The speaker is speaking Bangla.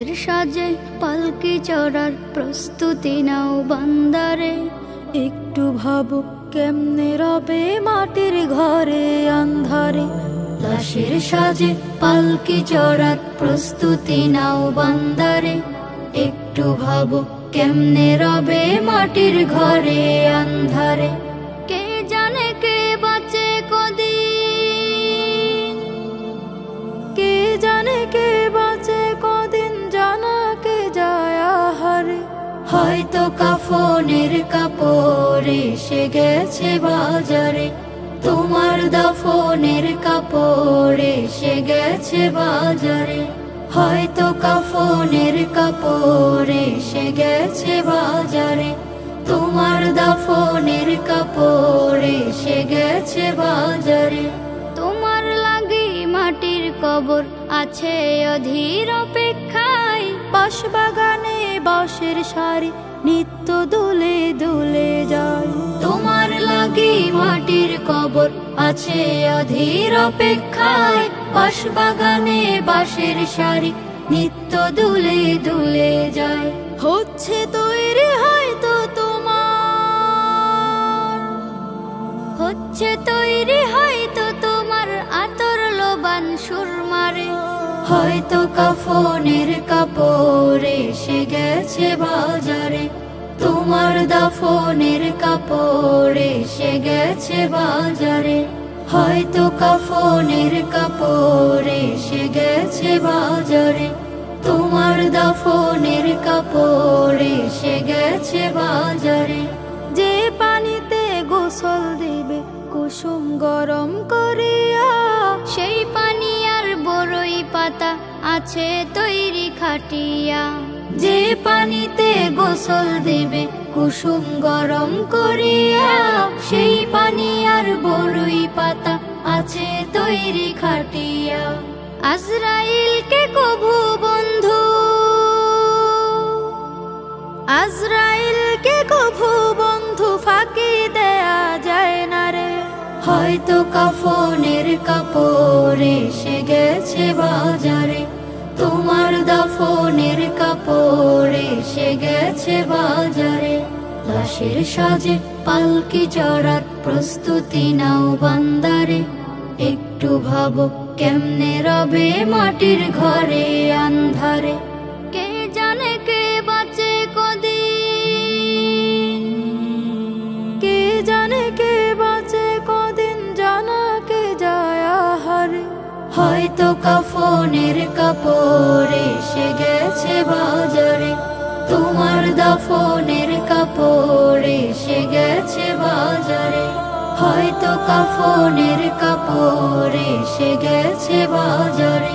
সাজে পালকি চড়ার প্রস্তুতি নাও বান্দারে। একটু ভাবো কেমনে রবে মাটির ঘরে আন্ধারে। লাশের সাজে পালকি চড়ার প্রস্তুতি নাও বান্দারে। একটু ভাবো কেমনে রবে মাটির ঘরে আন্ধারে। কে জানে কে বাঁচে কদিন, কে জানে কে বাঁচে কদিন, জানা কে যায় আহারে। হয়তো কাফনের কাপড় এসে গেছে বাজারে। তোমার দাফনের কাপড় এসে গেছে বাজারে। হয়তো কাফনের কাপড় এসে গেছে বাজারে। তোমার দাফনের কাপড় এসে গেছে বাজারে। তোমার লাগি মাটির কবর আছে অধীর অপেক্ষায়। বাঁশবাগানে বাঁশের সারি নিত্য দুলে দুলে যায়। তোমার লাগি মাটির কবর আছে অধীর অপেক্ষায়। বাঁশবাগানে বাঁশের সারি নিত্য দুলে দুলে যায়। হচ্ছে তৈরি হয়তো তোমার, হচ্ছে তৈরি হয়তো তোমার আতর লোবান সুরমারে। হয়তো কাফনের কাপড় এসে গেছে বাজারে। তোমার দাফনের কাপড় এসে গেছে বাজারে। হয়তো কাফনের কাপড় এসে গেছে বাজারে। তোমার দাফনের কাপড় এসে গেছে বাজারে। যে পানিতে গোসল দিবে কুসুম গরম করিয়া, সেই পানি আর বড়ই পাতা আছে তৈরি খাটিয়া। যে পানিতে গোসল দেবে কুসুম গরম করিয়া, সেই পানি আর বড়ই পাতা আছে তৈরি খাটিয়া। আজরাইলকে কভু বন্ধু, আজরাইলকে কভু বন্ধু ফাঁকি দেয়া যায় না রে। হয়তো কাফনের কাপড় এসে গেছে বাজারে। তোমার দাফনের কাপড় এসে গেছে বাজারে। লাশের সাজে পালকি চড়ার প্রস্তুতি নাও বান্দারে। একটু ভাবো কেমনে রবে মাটির ঘরে আন্ধারে। কে জানে কে বাঁচে কদিন, কে জানে কে বাঁচে কদিন, জানা কে যায় আহারে। হয়তো কাফনের কাপড় এসে গেছে বাজারে। তোমার দাফনের কাপড় এসে গেছে বাজারে। হয়তো কাফনের কাপড় এসে গেছে বাজারে।